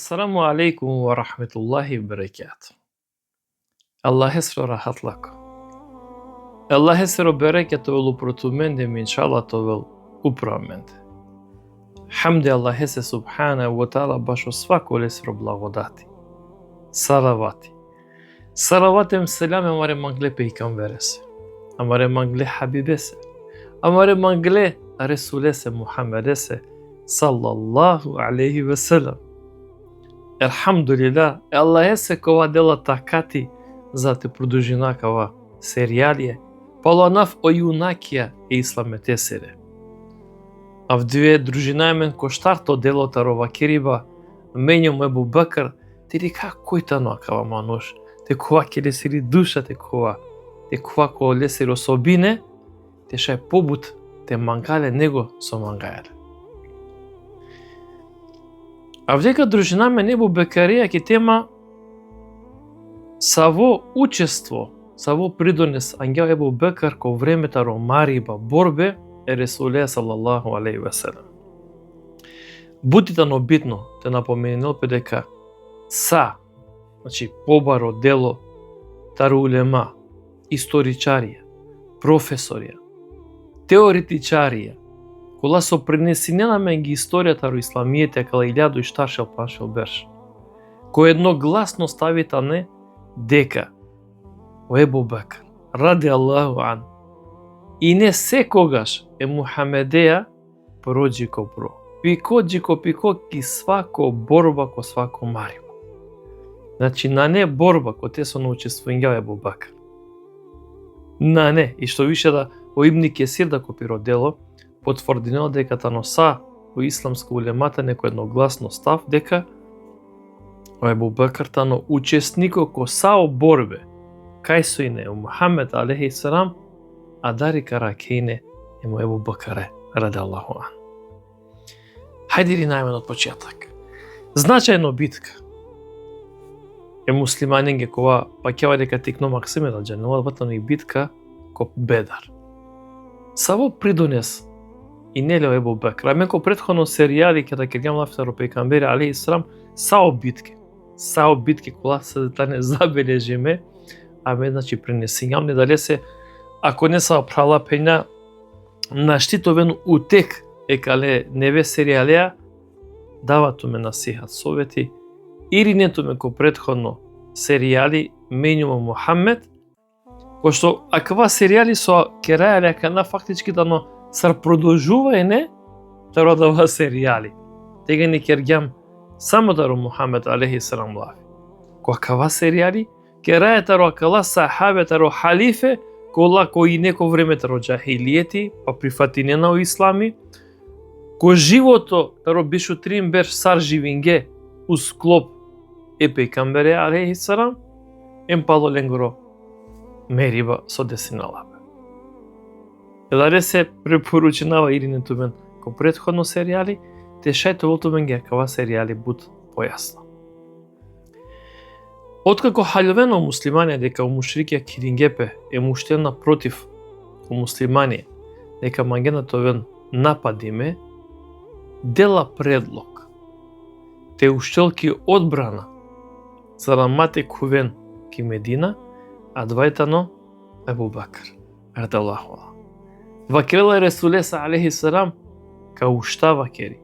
Assalamu alaikum wa rahmetullahi wa barakatuh. Allah esro rahatlako. Allah esro bereketu vel uprotumende min inshallah vel upravmente. Hamdi Allah ese subhanahu wa ta'ala baš o svako esro blagodati. Salavati. Salavatem selam amare mangle peygamberese. Amare mangle habibese. Amare mangle Resulese Muhammedese sallallahu aleyhi ve sellem. Elhamdulillah, Allah се кова дела такати за те продолжина кава серијалие, полонав о јунакија и исламетесере. А в две дружинајмен коштарто делота рова кириба, менјом Ебу Бакр, тери како тано кава мануш, те кова ке лесери душа те кова ко лесери особине, те шај побут, те мангале него со мангајале. А вдека дружинаме Ебу Бекарија ке тема саво учество, саво придонес ангел Ебу Бекар ко времета ромариба борбе е Ресуле салаллаху алейхи ве селем. Бутитано битно те напоменил дека значи побаро дело тару улема, историчарија, професорија, теоретичарија, кола со пренесенена меѓу историјата ро исламијете кала илјаду и штаршел паншел берш, кој едногласно ставитане дека Ебу Бакр ради Аллаху ан и не секогаш е Мухамедеја проđи ко про. Пико ки свако борба ко свако мариба. Значи на не борба ко те со научествување Ебу Бакр. На не, и што више да о Ибни Кесир да копиро дело, потврдено дека таноса во исламско улемата некој едногласно став дека Ебу Бакр тано учеснико ко сао борбе кај со ине Мухамед алейхи салам, а дари каракејне ему Ебу Бакре ради Аллаху ан. Хајде ли најмен од почеток. Значајно битка е муслиманинге кова пакева дека тикно максиме да джанува ватано и битка ко Бедар. Саво придонес и неле Ебу Бакр. А менко претходно серијали када ке гам лафтаро пейгамбери алейхи салам сао битки кола се да не забележиме, а ме значи пренесењам не дале се ако не са прала пења на штитовен утек е кале неве серијалеа давату ме насихат совети или нету ме ко претходно серијали менјума Мухаммед, пошто аква серијали со керајале кана фактички дано сар продолжување таро дава серијали. Тега не кергјам само таро Мухаммед алейхи салам лави. Ко аква серијали кераја таро акала сахабе таро халифе кои неко време таро џахилијети па прифатинена во ислами, ко живото таро бишу трим берш сар живинге усклоп е пейгамбере алейхи салам емпало ленгро мериба со десиналабе. Дали се препорученава или не тумен ко претходно серијали, те шајто волтумен ги акава серијали буд појасно. Откако халјовено муслимани дека мушрикија Кирингепе е муштена против муслимани дека мангенатовен нападиме, дела предлог, те уштелки одбрана за рамате кувен ки Медина, а двајтано Ебу Бакр ради Аллаху ан. Вакрела Ресулеса алейхи салам ка ушта вакери.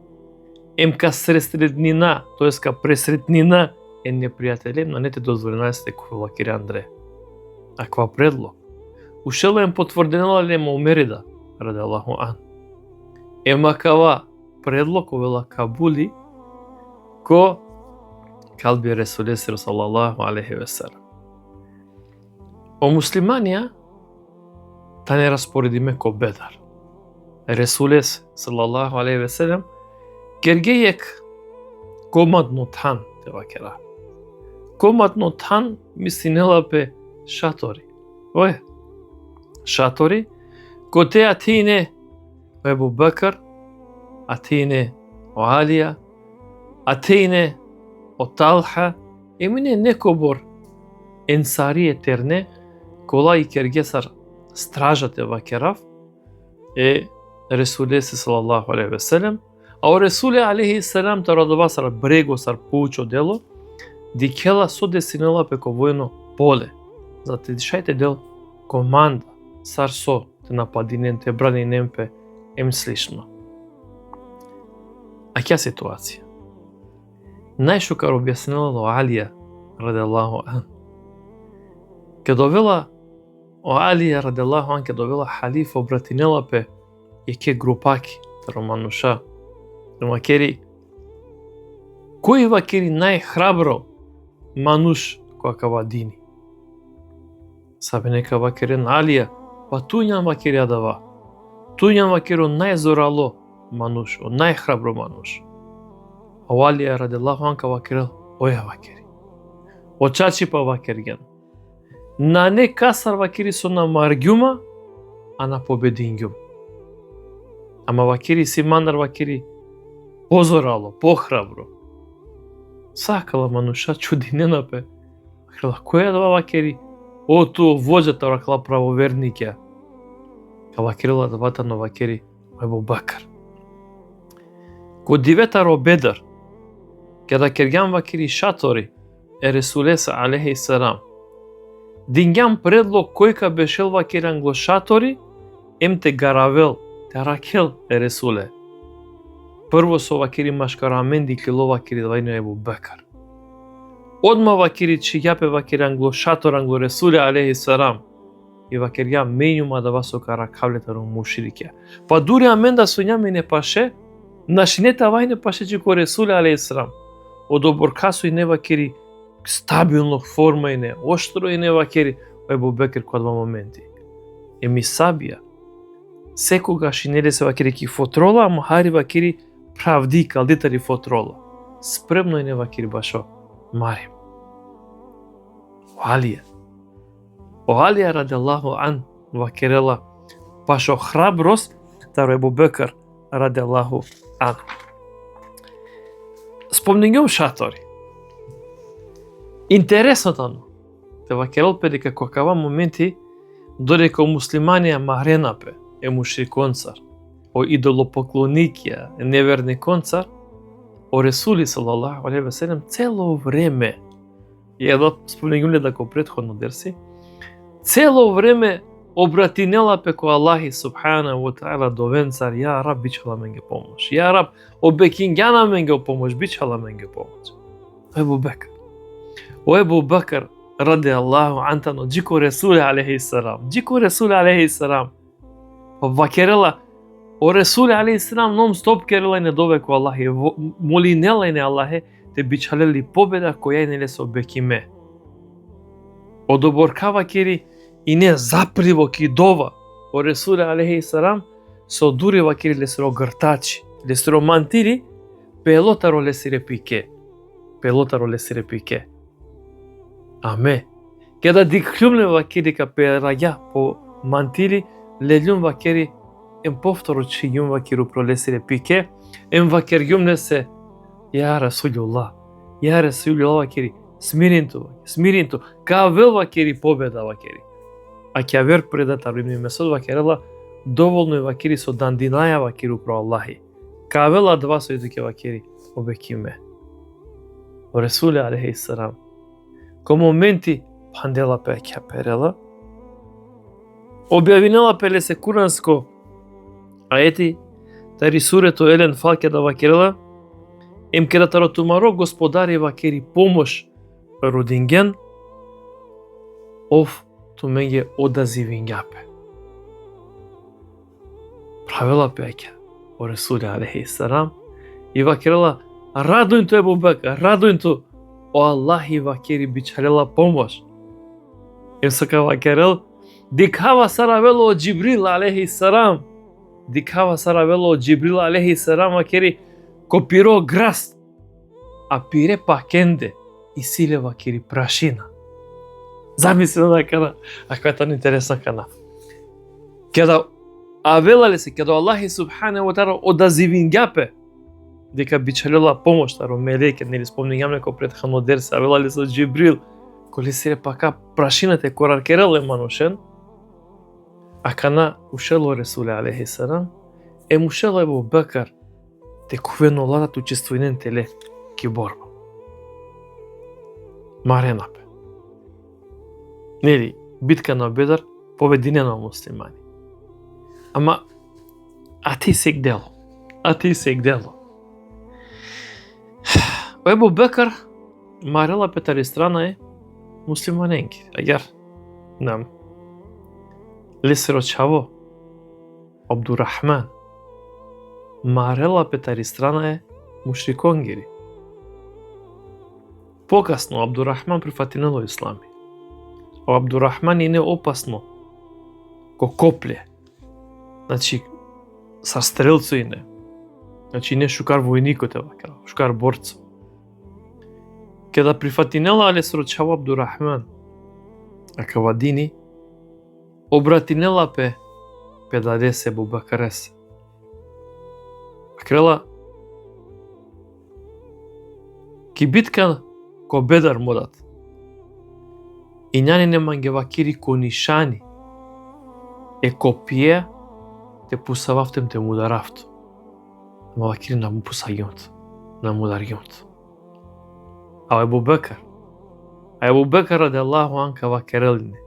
Ка сресреднина, тоест ка пресретнина е непријателем, но не те дозволена сте ко вакери Андре. Аква предлог. Ушела потврденала лема умерида ради Аллаху ан. Кава предлог овела кабули ко калби Ресулеса салаллаху алейхи ве селем. О муслиманија та не распоредиме ко Бедар. Ресулес салаллаху алейхи ве селем кергејек комадно тан те вакера. Комадно тан мислинелапе шатори. Шатори ко те атине Ебу Бакр, атине о Алија, атине о Талха, емине некобор енсари етерне кола и кергесар стражате вакерав е Resulullah sallallahu aleyhi ve sellem А о Ресуле алейхи селам та радовасар брего сар поучо дело, дикела со десинела пеко војно поле. Зате дишајте дел команда сар со те нападинен, те бранинен пе ем слично. А кја ситуација? Најшо кар објаснила Алија раделаху ан. Ке довела Алија раделаху ан, ке довела халифа обратинела пе еке групаки, романуша. Вакери, кој вакери најхрабро мануш која кава дини? Сабе нека вакерен Алија, па туњам вакери адава. Туњам вакеро најзорало мануш, најхрабро мануш. А Алија раделаху анка вакерел, оја вакери. Очачи па вакерген. На не касар вакери со на маргјума, а на победингјум. Ама вакери си манар вакери позорало, похрабро. Сакала мануша чудинена пе. Вакерела, која дава вакери? О, ту воđата ракла правовернике. Ка вакерела давата на вакери Абу Бакр. Ко дивета робедар, када кергам вакери шатори, Ресулеса алейхи селам. Дингам предлог кој ка бешел вакери англошатори, ем те гаравел, те ракел Ресуле. Прво со вакери машкарамен дикило вакери двајно Абу Бакр. Одма вакери чи јапе вакери англошатор англо Ресуле алейхи селам. И вакери ја менјума да васо кара кавлетаро муширике. Па дури амен да со њаме не паше, нашинете авајне паше чи ко Ресуле алейхи селам. Од оборкасо и не вакери стабилно форма и не, оштро и не вакери Абу Бекр код два моменти. Еми сабија, секогаш и не ли се вакери ки фотрола, ама хари вакери правди калдитари фотрола. Спремно и не вакери башо марим. Алија раделаху ан вакерела башо храброст таро Абу Бекр раделаху ан. Спомнењом шатори. Интересното те вакерел пе дека кокава моменти додека муслиманија махренапе е мушриконцар, о идолопоклоникија е неверни концар, о Ресули салалаху алейхи ве селем цело време, и едно спомнењум дека претходно дерси, цело време обратинела пеко Аллахи субхана ва таала довенцар, ја Раб бичала менге помош, ја Раб обекингјана менге помош, бичала менге помош. Абу Бекр. О Абу Бакр ради Аллаху антано джико Ресуле алейхи селам, джико Ресуле алейхи селам. Вакерела о Ресуле алейхи селам ном стоп керела не довеко Аллахи, молинела не Аллахе, те бичалели победа која не ле се обекиме. Одоборкава кери и не заприво ки дова о Ресуле алейхи селам со дури вакери лесро гртачи, лесро мантири, пелотаро лесире пике. Пелотаро лесире пике. Аме, када дикљумне вакери ка пераја по мантили, лелјум вакери ем повторо чи јум вакеру пролесире пике, ем вакер јумне се, ја Расулуллах, ја Расулуллах вакери, смиринту, ка вел вакери победа вакери. А ке вер предатар ибн Месуд вакерела, доволно е вакери со дандинаја вакеру про Аллахи. Ка вела два со идуке вакери, обекиме. О Ресуле алейхи селам. Ко моменти пандела пе ке перела, објавинела пеле се куранско аети, тари сурето Елен Фалке да вакерела, ем ке да таротумаро господари вакери помош родинген, ов ту менге одазивингјапе. Правила пеќе о Ресуле алейхи селам и вакерела радујнту Абу Бекр, радујнту о Аллахи вакери бичалела помош. Ем сака вакерел дикава саравело од Џибрил алейхи селам. Дикава саравело од Џибрил алейхи селам вакери копиро граст, а пире пакенде и силе вакери прашина. Замисли на кана, ако е тоа интересна кана. Када авелале се, када Аллахи субхана ва таала одазивингјапе, дека бичалела помош таро мелеке, нели спомнењам неко претходно дерс, авелале се од Џибрил, коли се пака прашината кораркереле манушен, а кана ушело Ресуле алейхи селам, ушело Абу Бекр текувено владат учествувинен теле ки борба. Маренапе. Нели, битка на Бедар, победине на муслимани. Ама, ти сек дело. Ебу Бекар, Марела Петари страна е муслиманенки. Агар, нам. Лесеро Чаво, Абдурахман. Марела Петари страна е мушриконгери. Покасно Абдурахман прифатинело ислами. Абдурахман и не опасно ко копле. Значи, са стрелцо и не. Значи, не шукар војникот е вака, шукар борцо. Кеда прифатинела але срочава Абдурахман, а кавадини, обратинела пе даде се Бубакарес. Акрела, ки битка ко Бедар модат. И няни не мангевакири ко нишани. Е копие те пусававтем те мударафту. Ама вакири на му пусагиот, на мудариот. А Ебу Бекар ради Аллаху анка вакерелине.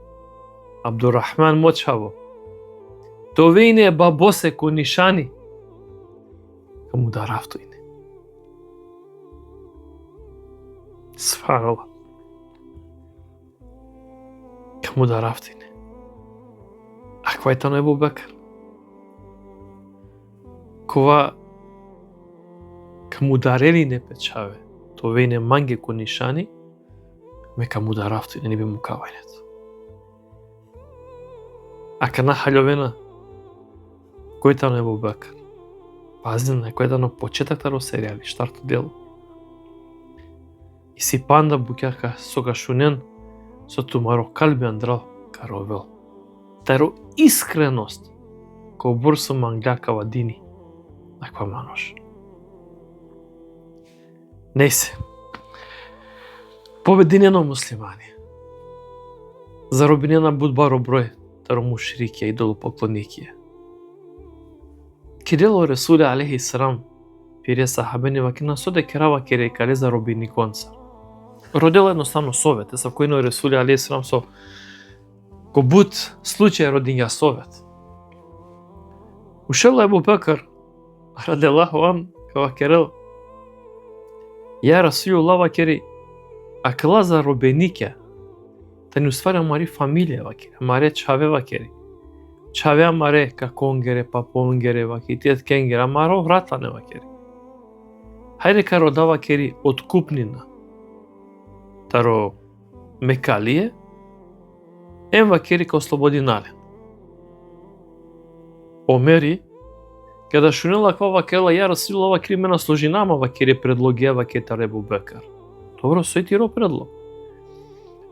Абдурахман мочаво. То вейне е бабосе ко нишани. Ка мударафту ине. Сфарала. Ка мударафту ине. Аква е тано Ебу Бекар? Кова ка мударели не печаве. То вейне манге ко нишани, ме ка мударафту ине не би му кавајнето. А кана халјовена, кој тано Ебу Бекар? Пазин, кој тано почетак таро серијали, штарто дело. И си панда букјака согашунен, со тумаро калби андрал каровел. Таро искреност, ко бурсу мангляка вадини, аква манош. Нейсе. Побединено муслимани. Заробинена будбаро број, таро мушрикија, идолопоклоникија. Кидело Ресуле алейхи салам, пире сахабени вакина соде керава кере кале заробини конца. Родела едноставно совет, са којно Ресуле алейхи салам со ко бут случај родинја совет. Ушел Ебу Бекар, ради Аллаху ан, кава керел, ја Расулуллах вакери, акла заробенике, та не усваря мари фамилија вакери, маре чаве вакери. Чаве амаре каконгере, папонгере ваки, тиет кенгере, амаро вратане вакери. Хајде каро да вакери откупнина. Таро мекалие, ем вакери ка ослободинален. Омери, када шунела ква вакела, ја Расулуллах вакери мена сложинама вакери предлогија вакери таро Ебу Бекар. Добро, сој ти ро предлог.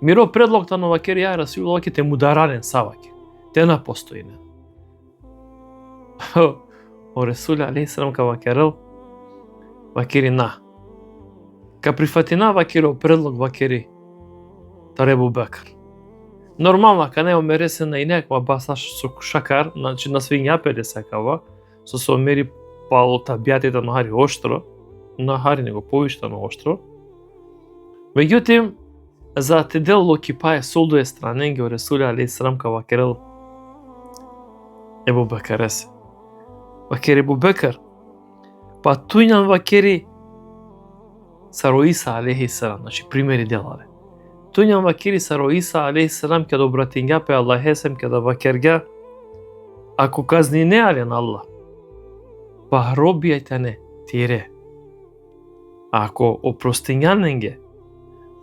Миро предлог тано вакери ја Расулуллах вакери те мударален са вакери. Те на постојне. О Ресуле алейхи салам ка вакерел, вакери на. Ка прифатина вакери предлог вакери таро Ебу Бекар. Нормално, ка не омересена и неква басаш со шакар, значи на свињапеле сакава, со омери пало табијатите на хари оштро, на хари него повиштано оштро. Меѓутим, за те дело ки пае солдо е странен ги Ресуле алейхи салам ка вакерел Ебу Бекарес. Вакери Ебу Бекар, па тујнан вакери саро Иса алейхи салам, значи примери делале. Тујнан вакери саро Иса алейхи салам када обратинја пе Аллах есем када вакерга, ако казни не ален Аллах, па робијајте не тире. Ако опростинјаненге,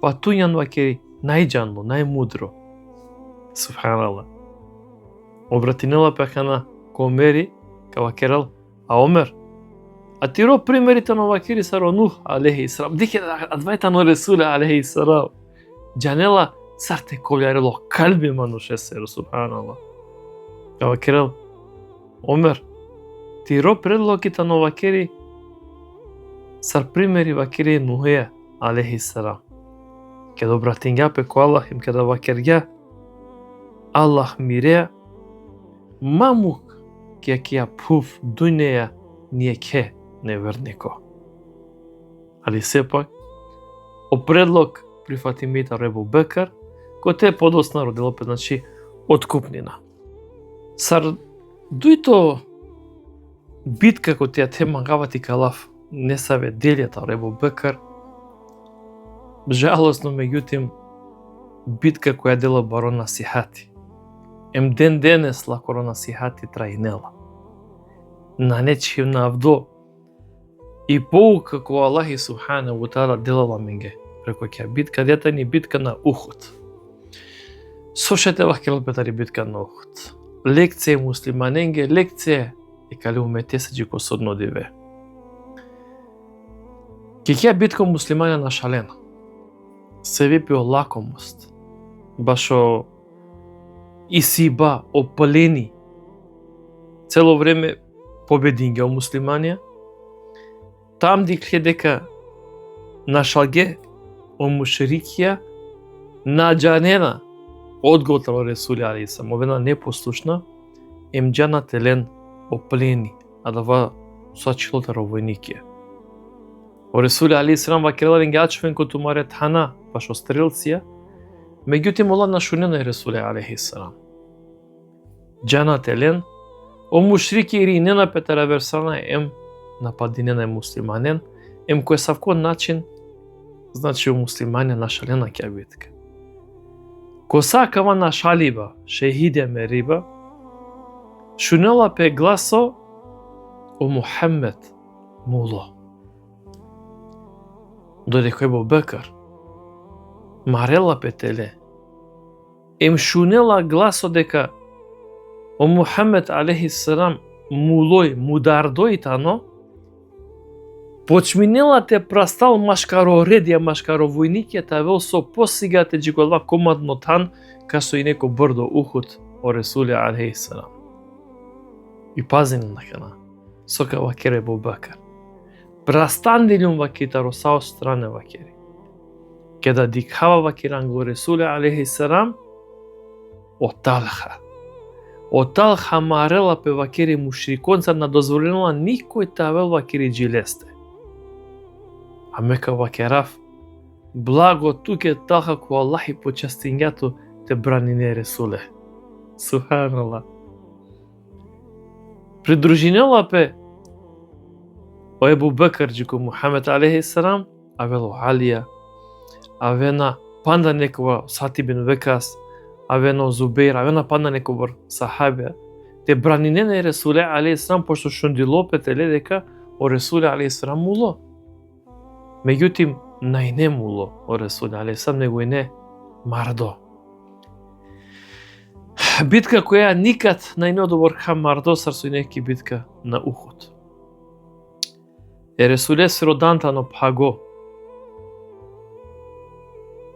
па тујнан вакери најџанло, најмудро. Субханаллах. Обратинела пекана ко Омери, ка вакерел, а Омер, а ти ро примерите на вакери саро Нух алейхи салам, дике адвајта на Ресуле алейхи салам. Джанела сарте колјарело калби мануше серо, субханаллах. Ка вакерел, Омер, ти ро предлогите на вакери сар примери вакери Нухе алейхи салам. Кеда обратинја пе ко Аллах им кеда вакерја, Аллах мире, мамук ке кија пуф дуњеја није ке невернико. Али сепак, о предлог при Фатимите Ебу Бекр, кој те подосна родил опет, значи, откупнина. Сар дуито битка кој тија те мангавати калав не саве делјата Ебу Бекр, жалосно меѓутим битка која дела барон насихати. Ем ден денес лакоро насихати трајнела. На нечив на авдо и поука која Аллахи Субханаху ва Таала делала менге преко ќе битка дета ни битка на Ухуд. Слушате вакел петари битка на Ухуд. Лекција муслиманенге, лекција и кали умете се джико судно диве. Ќе битка муслимане на шалена. Се випио лакомост. Башо исиба, опалени. Цело време побединге о муслиманија. Там дикле дека на шалге о мушрикија на джанена одготало Ресули алейхиссалам, овена непослушна, ем джана телен оплени, а дава сачилота ровојникија. О Ресули алейхиссалам вакеларен гачвен ко тумарет хана, башо стрелција, меѓутим ола нашунена е Ресули алейхиссалам. Джана телен, о мушрики ири не на петара версана ем нападинена е муслиманен, ем кој савко начин, значи у муслимане нашалена ќе битка. Коса кава нашалиба, шехиде мериба, шунела пе гласо о Мухаммед муло. Додека Ебу Бекр марела пе теле, ем шунела гласо дека о Мухаммед алейхиссалам мулој, мудардој тано, почминела те прастал машкаро редија, машкаро војникија та вел со посига те джиголва командно тан, касо и неко брдо Ухуд о Ресули алейхиссалам. И пазин на кана, сока вакере Ебу Бекр. Прастандилјум вакита росао стране вакери. Кеда дикхава вакиран го Ресули алейхиссалам, оталха. Оталха марела пе вакери мушриконца на дозволенала никој тавел вакери джилесте. А мека вакерав, благо туке талха ко Аллахи почастињато те бранине Ресуле. Субханаллах. Придружинела пе о Ебу Бекр джико Мухаммед алейхиссалам, авело Алија, авена панда некова Сати бин Векас, авено Зубейр, авена панда некова сахабија, те бранине на Ресуле алейхиссалам, пошто шундило пе теле дека о Ресуле алейхиссалам муло. Меѓутим, најне муло о Ресуле алейхиссалам, него и не мардо. Битка која никад најнодобор ха мардо сарсо и неки битка на Ухуд. Ресуле сиродантано паго.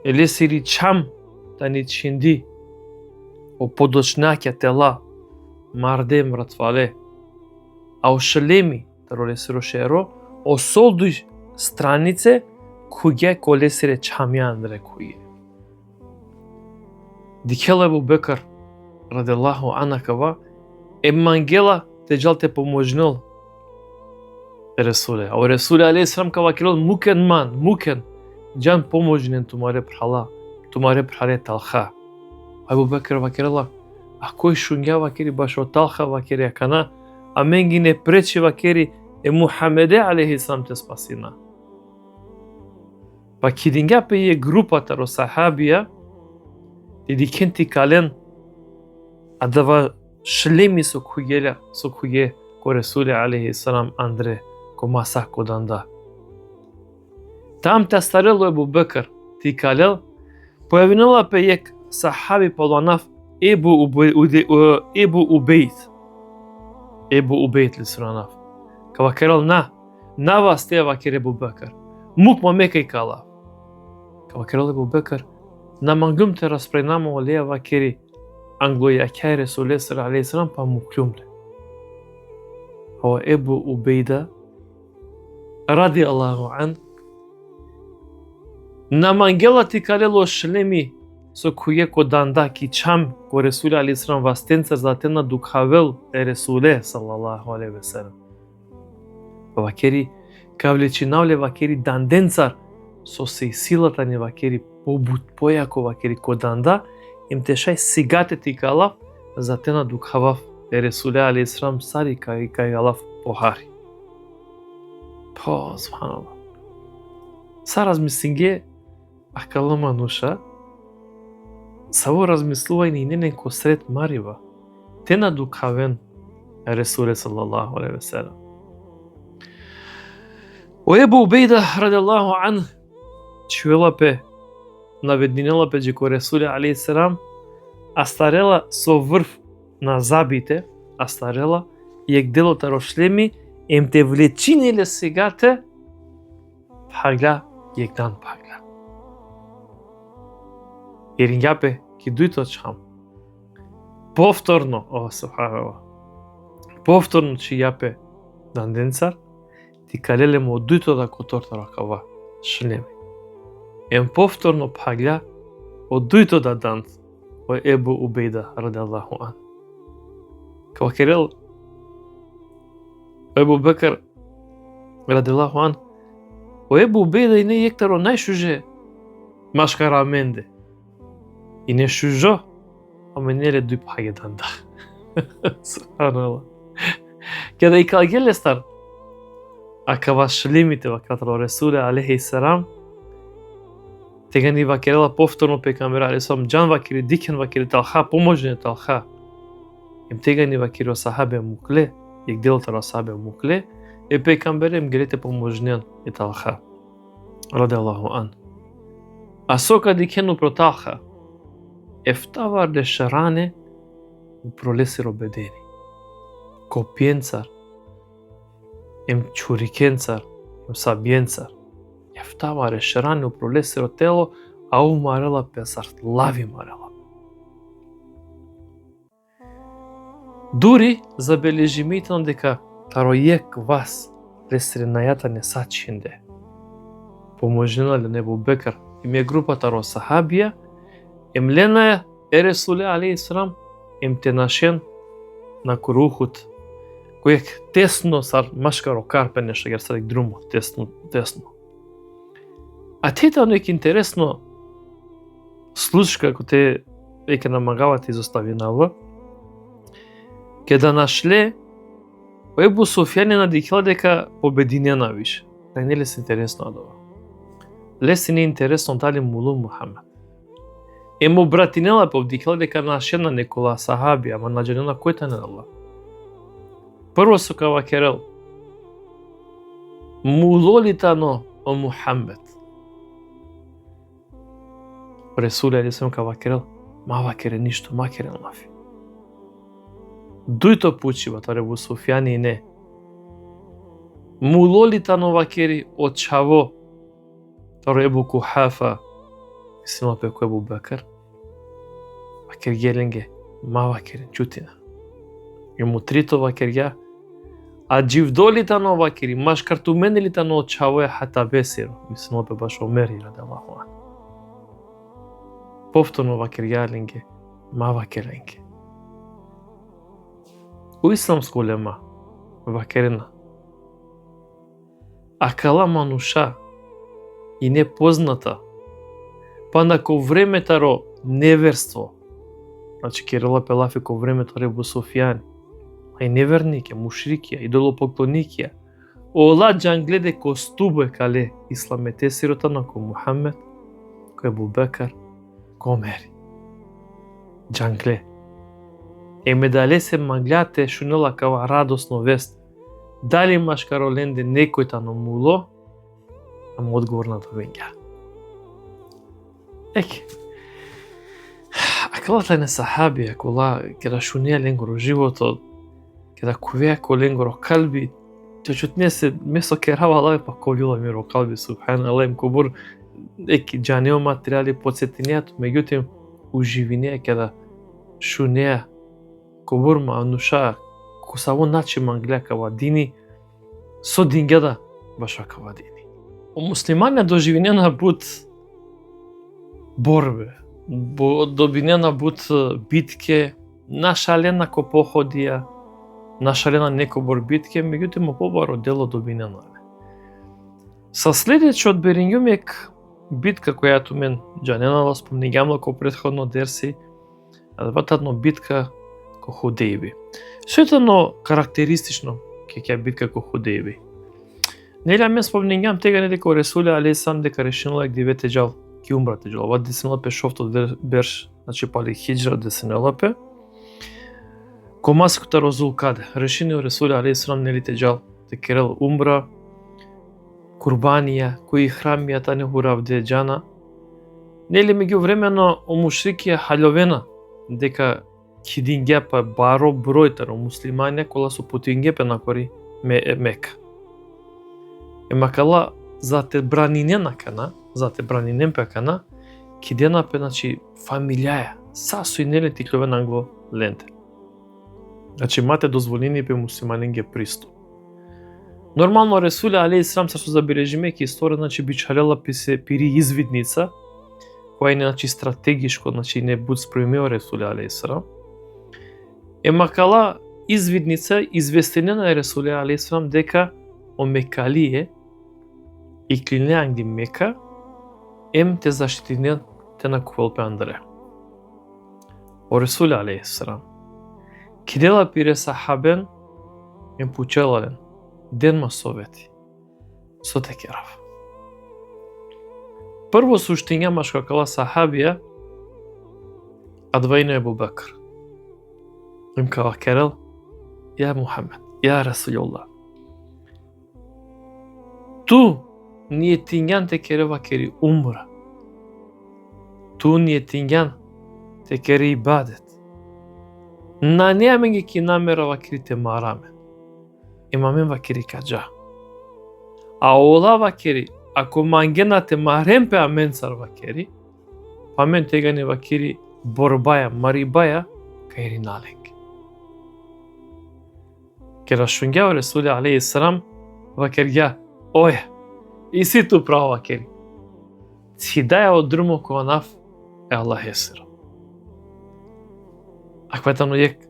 Еле сири чам тани чинди о подочнаќа тела марде мратвале. А о шелеми тароле сирошеро о солдуј странице куѓе колесире чамјандре куѓе. Дикела Ебу Бекр радијаллаху анакава мангела те джалте поможнел Ресуле. А о Ресуле алейхиссалам кава кирол мукен ман, мукен джан поможнен тумаре прала, тумаре прале талха. А Ебу Бекр вакирала, а кој шунѓа вакири баш о талха вакири акана, а менги не пречи вакири е Мухамеде алейхиссалам те спасина. Па кидинга пе е групата ро сахабија, и дикенти кален, а дава шлеми со куѓе ко Ресули алейхиссалам андре, ко маса коданда. Там те старело Ебу Бекр, ти калел, појавинала пе ек сахаби поланав Ебу Убейт ли суранав. Кава керал на вас те вакир Ебу Бекр, мук ма мекај кала. Кава керал Ебу Бекр, на мангум те распренамо олеја вакири англојакај Ресуле алейхиссалам па муклумле. Ова Ебу Убейда ради Аллаху ан на мангела ти калело шлеми со куѓе ко данда ки чам ко Ресуле алейхиссалам вастенца за тена дукхавел е Ресуле салаллаху алейхи ве селем. вакери кавлечинале вакери данденцар со се и силата не вакери побут појако вакери коданда им тешај сигате ти калав за тена дукхавав Ресуле алейхиссалам сари кај алав похари. Субханаллах. Са размислинге акалама нуша саво размислување и ненен ко сред марива тена дукхавен Ресуле саллаллаху алейхи ве селем. О Ебу Убейда радијаллаху ан чуелапе наведнинелапе джеко Ресуле алейхиссалам астарела со врв на забите, астарела јек делота рошлеми ем те влечинеле сегате пагла јек дан пагла. Ерингјапе ки дујто чам. Повторно, субханаллах. Повторно чи јапе данденцар ти калеле му дујто да которта ракава шлеми. Ем повторно пагла од дујто да дант о Ебу Убейда радијаллаху ан. Као керел Ебу Бекр радијаллаху ан о Ебу Убейда и не јектаро најшуже машкара менде. И не шужо, ама неле дуј паге данда. Субханаллах. Када и калгеле стар, а кава шлемите вакатро Ресуле алейхиссалам, тега ни вакерела повторно пекамбер алейхиссалам, џан вакери, дикен вакери, талха, поможене талха. Им тега ни вакери сахабе мукле, јек делтар сахабе мукле, и пекамбер им гелете поможнен и талха. Радијаллаху ан. А сока дикену про талха, ефтавар де шаране у пролесиро бедени. Копиенцар, ем чурикенцар, ем сабиенцар. Ефтавар де шаране у пролесиро тело, а у марела песар лави марела. Дури забележимите дека таројек вас лесренајата не сачинде. Поможнела ле Ебу Бекр и ми групата ро сахабија, емлена Ресуле алейхиссалам им те нашен на курухут, којек тесно сар машкаро карпе нешто гер сарек друмо, тесно. А тета нек интересно случка како те веќе намагават изоставинава, ке да нашле Ебу Суфјан надикела дека побединена више. Тај не лес интересно адова. Лес не интересно дали мулу Мухамед. Ему братинела повдикала дека нашена некола сахаби, ама наџенена којта не дала. Прво со кава керел. Мулолитано о Мухамед. Ресуле алейхиссалам кава керел. Мава кере ништо, ма керел мафи. Дујто пучива таре Ебу Суфјан и не. Мулолитано вакери од чаво таре Ебу Кухафа сима пеко Ебу Бекр, вакер геленге, ма вакер чутина. И му трито вакер ја, а дживдолитано вакери, маш картуменилитано од чавоја хата бесиро, сима пе баш Омери радијаллаху ан. Повторно вакер јаленге, ма вакеренге. У исламско улема, вакерена, акала мануша и непозната, па нако времетаро неверство, значи керела пелафи ко времето Ебу Суфјан, а и невернике, мушрикија, идолопоклоникија, ола џангледе ко стубе кале исламете сирота на ко Мухамед, ко Ебу Бекр, ко Омери. Џангле. Еме дале се маглјате шунела кава радосно вест, дали машкароленде некојта на муло, ама одговор на довења. Еке. Акалата не сахабија кола ке да шунеа ленгоро животот, ке да кувеа ко ленгоро калби, чутне се месо керава лаве па ковила миро калби субханаллах кобур еки џанео материјали подсетинеато, меѓутоа уживинеа ке да шунеа кобур ма нуша ко саво начи манглеа кава дини со дингеда баша кава дини. О муслимане доживинена буд борбе, добинена буд битке, нашалена ко походија, нашалена некобор битке, меѓутоа побаро дело добинено. Са следечот Берињумек битка којато мен џаненала спомнеѓамла ко претходно дерси, ватадно битка ко Худејби. Светано карактеристично ќе битка ко Худејби. Нели мен спомнењам тега дека Ресуле алейхиссалам дека решила гдивете џал ки умрате џал. Ова десенела пешофтот берш, значи пали хиџра десенела пе. Комаскута розул каде. Решени Ресуле алейхиссалам нели те џал текерел умра. Курбанија, кои храмијата не хуравде џана. Нели меѓувремено мушрикија халјовена дека кидингепа баро бројтаро муслимање кола со путингепе накори Мека. Емакала за те бранинена кана, за те бранинен пекана, кидена пе значи фамилјаја, сасој нели тикловен англо ленте. Значи мате дозволени пе муслиманинге приступ. Нормално Ресуле алейхиссалам се забележиме ки историја значи би чарела пири извидница која не значи стратегишко значи не буд спремио Ресуле алейхиссалам. Емакала извидница известена на Ресуле алейхиссалам дека о Мекалие и клинеанги Мека ем те заштитинен те на кувелпе Андре. О Ресуле алейхиссалам кидела пире сахабен ем пучелален денма совети со текерав. Прво суштињамаш какала сахабија адвајно Ебу Бекр. Им кава керел, ја Мухамед, ја Расулуллах. Ту ниетињан текерева кери умра. Ту ниетињан текери ибадет. На неаменги ки намерава кери те мараме. Имамен вакери каджа. А ола вакери, ако мангенате маремпе аменцар вакери, памен тега не вакери борбаја, марибаја, каери налек. Кера шунгеа Ресуле алейхиссалам вакерја, оја, и си ту право вакери. Цидаја од друмо кованав е Аллах есера. Акватано јек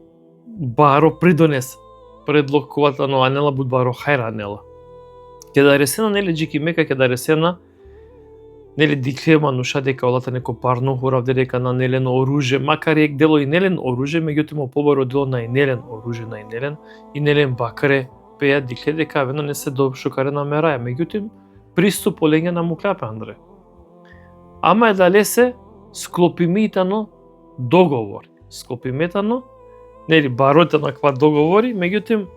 баро придонес предлог коватано анела буд баро хајра анела. Ке да ресена нели джики Мека, ке да ресена нели диклема нуша дека олата неко парно хуравде дека на нелен оружје, макар ек дело и нелен оружје, меѓутоа побаро дело на нелен оружје, на и нелен бакаре, пеја дикле дека вено не се добшукаре на мераја, меѓутоа приступ олење на муклапе Андре. Ама е дале се склопимитано договор. Склопиметано, нели бароте на ква договори, меѓутоа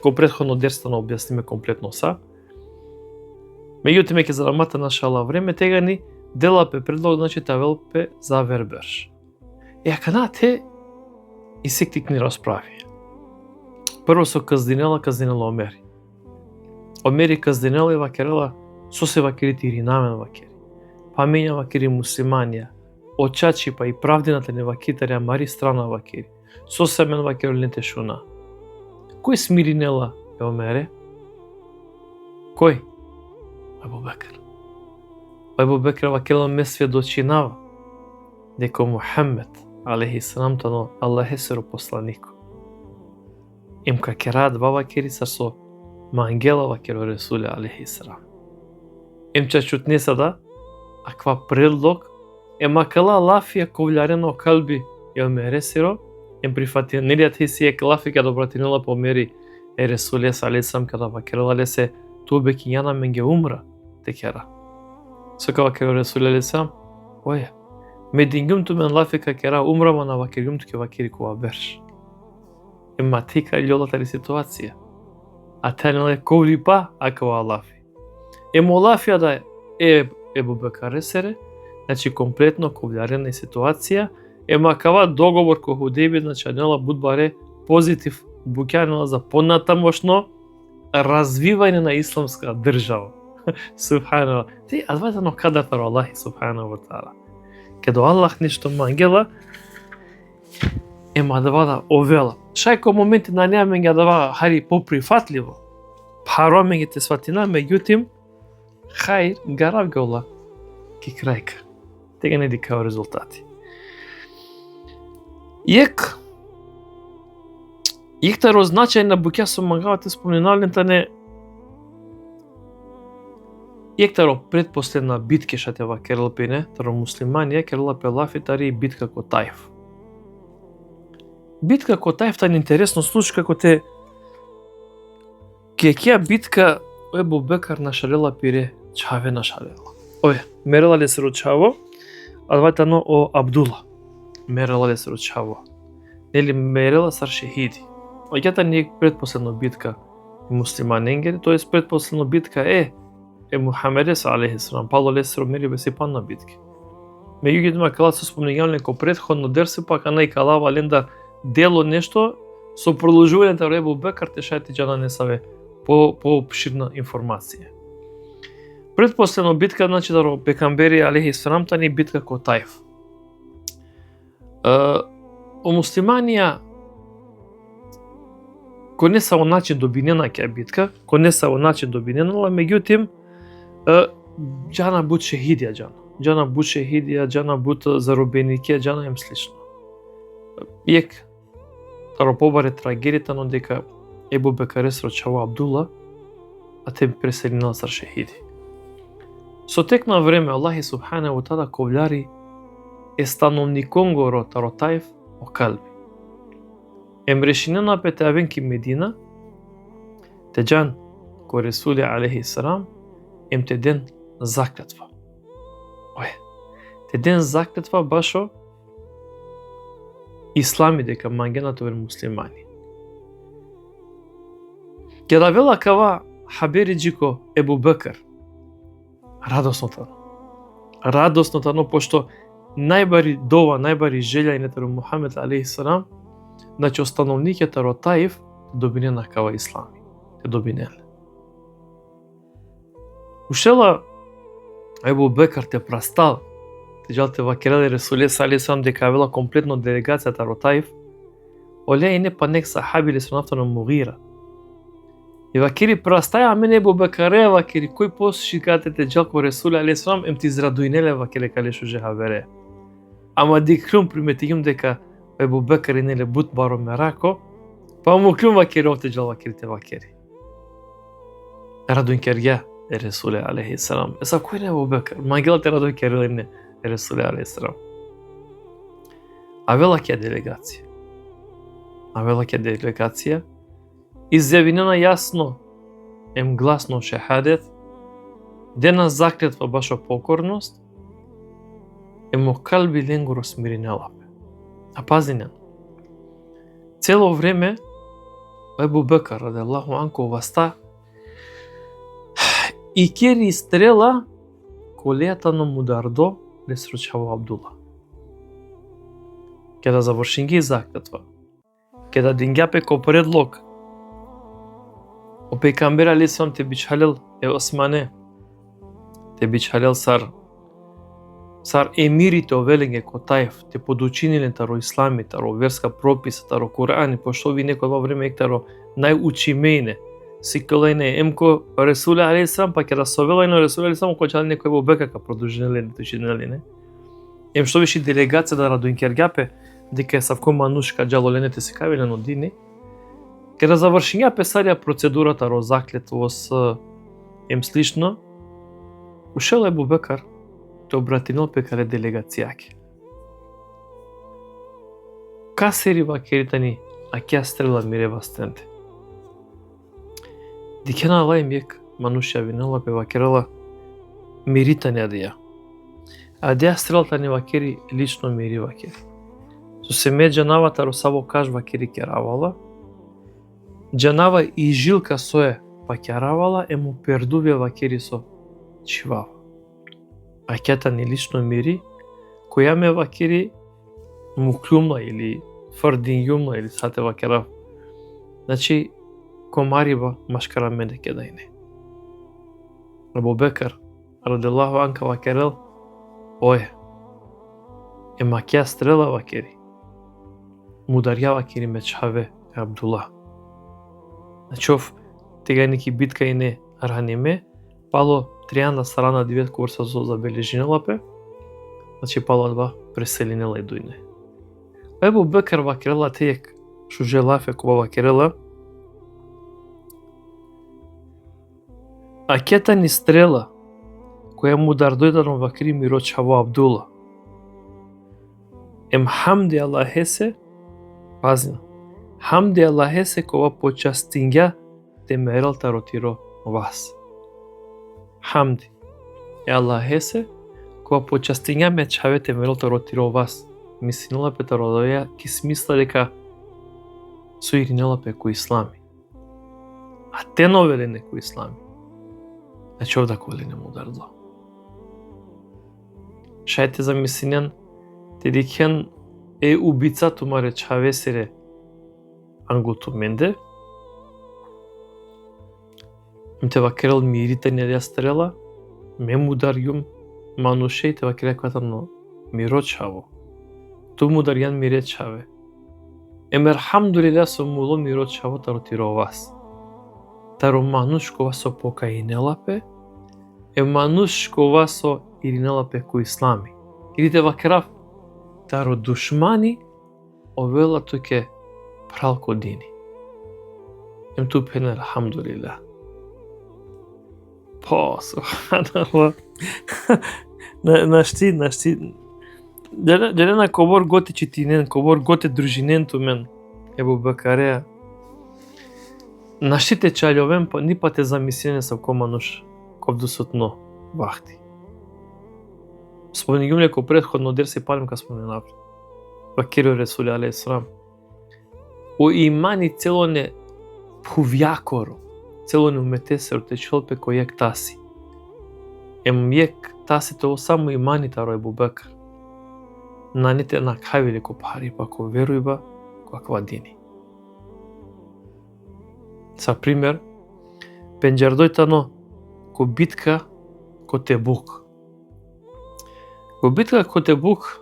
ко претходно дерстано објасниме комплетно са. Меѓутоа ќе зарамата нашала време тега ни делапе предлог значи тавелпе за верберш. Акана те и сектикни расправи. Прво со каздинела Омери. Омери каздинела и вакерела со се вакери тиринамен вакери. Паменја вакери муслиманија, очачи па и правдината не вакитарја мари страна вакери. Со семен вакери ленте шуна. Кој смиринела е Омере? Кој? Ебу Бекр. Ебу Бекр вакела ме сведочинава дека Мухамед алейхиссалам тано Аллах есеро посланико. Им какера два вакери со мангела вакеро Ресуле алейхиссалам. Им чачутнеса да аква предлог е макала лафија ковљарено калби е Омере сиро им прифатија нелијат хиси е клафи када обратинела по Омери е Ресуле алейхиссалам када вакерела лесе ту бекињана менге умра текера. Сока вакеро Ресуле алейхиссалам оја медингум ту мен лафи какера умрама на вакергум ту ке вакери кова берш. Има тика љолата ли ситуација. А тенеле ковли па акава лафи. Емо лафија да е Ебу Бекар ресере, значи комплетно ковљарена ситуација, кава договор ко Худејби, значи нела будбаре позитив буќанела за понатамошно развивање на исламска држава. Субханала. Ти адватано кадартар Аллах субхана ва таала. Кедо Аллах нешто мангела, да овела. Шајко моменти на неамења дава хари поприфатливо. Паромење те сватина, меѓутим хајр гарав гола ки крајка. Тега не дикао резултати. Јек Ихтаро значај на буќа со магавате споминалента не Ектаро предпоследна битке шате ва Кералпине, таро муслиманија Кералапе лафитари битка ко Таиф. Битка ко Таиф тан интересно случај како те кеја битка Ебу Бекар на шарела пире чаве на шарела. Мерела ле се ручаво, а двајтано о Абдула. Мерела ле се ручаво. Нели мерела сар шехиди. Оѓата не предпоследна битка муслиманенгери, тоест предпоследна битка Мухамеде алейхи салам, Пало лесро мери бе се панна битки. Меѓутоа кала се спомнењал неко претходно дерсе пак анај калава ленда дело нешто со продолжувањето на Ебу Бекар те шајти џана не саве по обширна информација. Предпоследно битка значи да пекамбери алейхи салам тани битка ко Таиф. О муслиманија кој не са начин добинена кеја битка, кој не са начин добинена, меѓутоа џана бут шехидија џана бут заробенике, џана им слично. Иек таро побаре трагедијата, но дека Ебу Бекаре срочава Абдула, а те преселинал сар шехиди. Со тек на време Аллахи субханаху тала ковљари становниконгоро таро Таиф о калби. Емрешинена петавенки Медина, теџан ко Ресули алейхи салам, те ден заклетва. Те ден заклетва башо ислами дека мангенато вер муслимани. Ке да вела кава хабери джико Ебу Бекар, радосното, пошто најбари дова, најбари желја и нетеро Мухамед алейхи салам, значи остановниките ро Таиф добине на кава ислами. Те добинеле. Ушела Ебу Бекар те прастал, те жалте вакерели Ресуле салейхи салам дека вела комплетно делегацијата ро Таиф, оле и не па нек сахаби со нафтано Мугира. И вакери прастаја мене Ебу Бекаре, вакери кој посуши кате те жалко Ресуле алейхи салам, ти израдуинеле вакери калешо жехавере. Ама дикрум приметијум дека Ебу Бекар неле бут баро мерако, па му клюм вакери овте жал вакерите вакери. Радуин кергја Ресуле алейхи салам. Са кој не Ебу Бекар? Мангелате радуин кергја не Ресуле алейхи салам. А вела ке делегација изјавинена јасно гласно шехадет, дена заклетва башо покорност, калби ленго смиринелапе. А пазинен. Цело време Ебу Бекар радијаллаху анху васта и кери стрела колејата на мудардо ле сручава Абдула. Ке да завршинги заклетва. Ке да дингјапе ко предлог о пейгамбер алейхиссалам те бичалел Османе, те бичалел сар емирите овелење ко Таиф, те подучиниле таро ислами, таро верска прописа, таро Курани, пошто ви некој во време ектаро најучимејне, сиколејне емко Ресуле алейхиссалам, па ке да совелајно Ресуле алейхиссалам кој чали некој во бекака продужинеле, точинеле, не? Што виши делегација да радуин кергјапе, дека савко манушка джалоленете се кавилен од дини, ке да завршиња песарија процедурата ро заклетвос слично, ушел Ебу Бекар те обратинал пекаре делегацијаке. Касери вакеритани, а ке стрела мире вастенте. Дикена лајм јек манушја винала пе вакерала миритани адија. Адија стрелтани вакери лично мири вакери. Со семе џанавата ро саво каж вакери керавала, џанава и жилка сое па керавала му пердуве вакери со чивава. А кјата ни лично мири, која ме вакери му клюмла или фрдин јумла или сате вакерав. Значи, комариба машкара мене кедајне. Ебу Бекар, радијаллаху анху вакерел, ема кја стрела вакери. Мударја вакери мечаве Абдула. Значи, тега неки битка и не раниме, пало тријана сарана дивет курса со забележинелапе, значи пало два преселинела и дујне. Ебу Бекар вакерела тејек што желафе кова керела, а кета ни стрела, која му дардојдано вакри миро чаво Абдула. Ем хамди Аллахесе, пазна, хамди Аллахесе кова почастиња те мерал таротиро вас. Хамди Аллахесе кова почастиња ме чаве те мерал таротиро вас. Мислинала петародоја ки смисла дека со иринела пеку ислами. А те новеле неку ислами. Значи овда коли не му дардло. Шајте за мислинен те дикен е убица тумаре чавесере ангуту менде. Те вакерел мирите не ја стрела, ме му дарјум манушеј те вакере катано миро чаво. Ту му дарјан мире чаве. Емер хамдулилlah со муло миро чаво таротиро вас. Таро мануш кова со покаинелапе, е мануш кова со иринелапе ку ислами. Идите вакерав, таро душмани, овела туке пралко дини. Ем ту пене алхамдулилlah. По, субханаллах. Нашти. Делена кобор готе читинен, кобор готе дружинен ту мен. Ебу Бакареа. Наштите чалјовен па ни пате замислене со комануш, ковдусотно вахти. Спомнигам леко предходно дерсе палим ка спомненав. Вакиро Ресули алейхиссалам. О имани целоне пувјакоро, целоне уметесер те челпе којек таси. Ем јек таси тоа само имани таро Ебу Бекр. Наните на кавиле ко пари па ко верујба каква дини. За пример, пенџердојтано ко битка ко Тебук. Ко битка ко Тебук,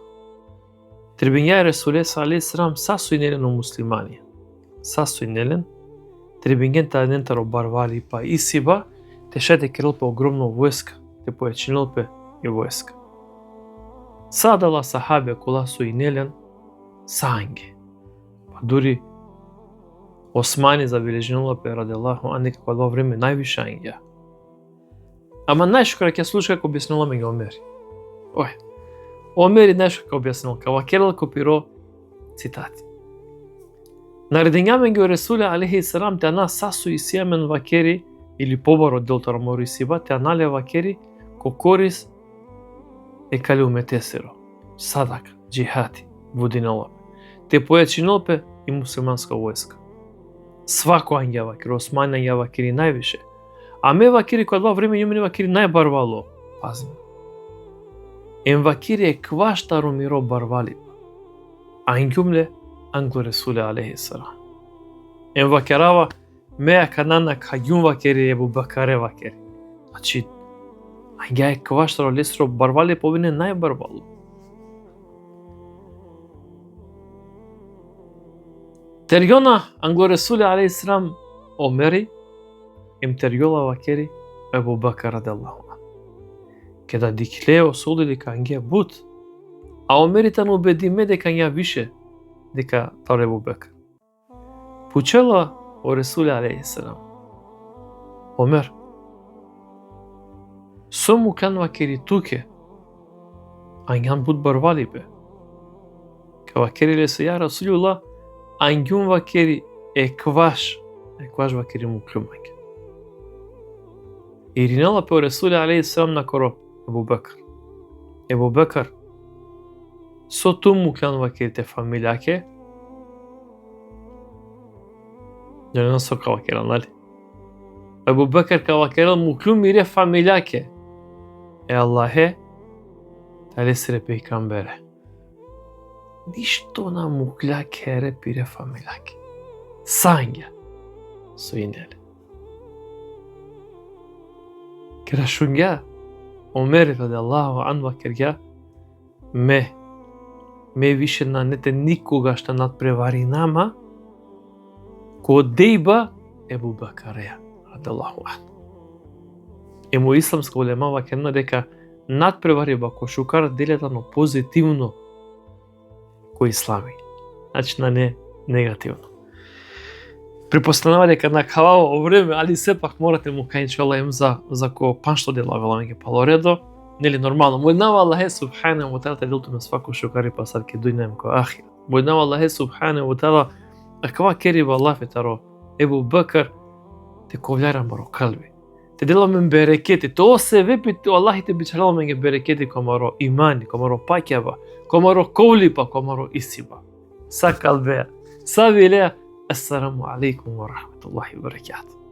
требиња Ресулес алейхиссалам сасојнелен у муслимани. Сасојнелен, требињен тајден таро барвали па исиба, те шете керел па огромно војска, те појачинел пе и војска. Садала сахабе кола сојнелен, санге. Па дури Османи забележнила пе раделаху ан некако во време највише ангја. Ама знаеш кога ќе слуша како објаснила ме ги Омери. Омери знаеш како објаснил, кава керел копиро цитати. Наредењаме ги Ресуле алейхиссалам те ана сасу и сијамен вакери или побаро делтар мори сиба те анале вакери ко корис е кали уметесеро. Садак, джихати, водинала. Те појачинол пе и мусулманска војска. Свако ангја вакери, Османи ангја вакери највише. А ме вакери која два време јумени вакери најбарвало. Пазим. Ем вакери е кваштаро миро барвали. Ангјумле англо Ресуле алейхиссалам. Ем вакерава меја канана кајум вакери Ебу Бакаре вакери. Значи, ангја е кваштаро лесро барвали повине најбарвало. Терјона англо Ресуле алейхиссалам Омери, ем терјола вакери Ебу Бакар раделаху ан. Кеда диклео соди дека ангја бут, а Омерите не убедиме дека ангја више дека таро Ебу Бакар. Пучела о Ресуле алейхиссалам. Омер, сому кан вакери туке, ангјан бут барвали бе. Ка вакери лесе ја Расулулlah, ангјун вакери е кваш вакери муклумаке. Иринала пе Ресуле алейхиссалам на коро Ебу Бакр. Ебу Бакр, со ту муклан вакерите фамилјаке, не со кавакера, нали? Ебу Бакр кавакерал муклум мире фамилјаке. Е Аллахе, тали сре пейкамбере. Ништо на мукля кере пире фамилјаке. Сангја со инеле. Кера шунгја, Омери раделаху ан вакерја, ме више на нете никога што надпревари нама, ко дејба Ебу Бакареја раделаху ан. Емо исламска улема вакерна дека надпревари ко шукар делетано позитивно кој ислами. Значи на не негативно. Припостанува дека на кававо време, али сепак морате му кајнче Аллах за ко паншто дела веламе палоредо. Нели нормално. Мојнава Аллах субхана ва таала делту на сваку шукари пасар ке дујнем ко ахир. Мојнава Аллах субхана ва таала аква кери Аллах фетаро Ебу Бакр те ковљарам баро калби. Те деламе берекети. То се вепи Аллах те бичаламе берекети комаро имани, комаро пакјаба, комаро ковлипа, комаро исиба. Са калбеа. Са вилеа. Assalamu alaikum wa rahmatullahi wa barakatuh.